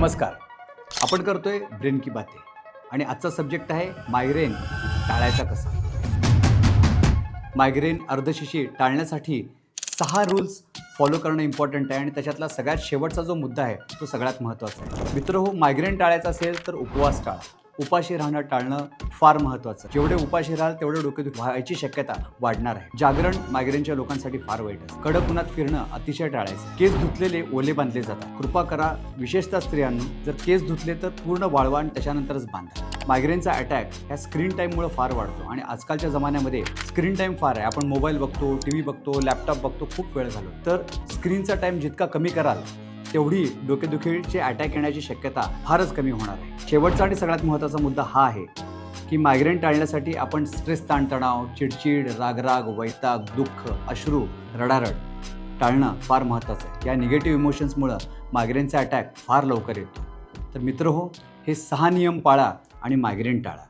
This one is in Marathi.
नमस्कार. आपण करतोय ब्रेन की बातें आणि आजचा सब्जेक्ट आहे मायग्रेन टाळायचा कसा. मायग्रेन अर्धशिशी टाळण्यासाठी 6 रूल्स फॉलो करणं इम्पॉर्टंट आहे आणि त्याच्यातला सगळ्यात शेवटचा जो मुद्दा आहे तो सगळ्यात महत्त्वाचा आहे. मित्रहो, मायग्रेन टाळायचा असेल तर उपवास टाळा. उपाशी राहणं टाळणं फार महत्त्वाचं. जेवढे उपाशी राहाल तेवढे डोकेदुखी व्हायची शक्यता वाढणार आहे. जागरण मायग्रेनच्या लोकांसाठी फार वाईट असतं. कडक उन्हात फिरणं अतिशय टाळायचं. केस धुतलेले ओले बांधले जातात. कृपा करा, विशेषतः स्त्रियांनो, जर केस धुतले तर पूर्ण वाळवा आणि त्याच्यानंतरच बांधा. मायग्रेनचा अटॅक ह्या स्क्रीन टाईममुळे फार वाढतो आणि आजकालच्या जमान्यामध्ये स्क्रीन टाईम फार आहे. आपण मोबाईल बघतो, टी व्ही बघतो, लॅपटॉप बघतो, खूप वेळ घालवतो. तर स्क्रीनचा टाईम जितका कमी कराल तेवढी डोकेदुखीचे अटॅक येण्याची शक्यता फारच कमी होणार आहे. शेवटचा आणि सगळ्यात महत्त्वाचा मुद्दा हा आहे की मायग्रेन टाळण्यासाठी आपण स्ट्रेस, ताणतणाव, चिडचिड, रागराग, वैताग, दुःख, अश्रू, रडारड टाळणं फार महत्त्वाचं आहे. या निगेटिव्ह इमोशन्समुळं मायग्रेनचा अटॅक फार लवकर येतो. तर मित्रहो, हे 6 नियम पाळा आणि मायग्रेन टाळा.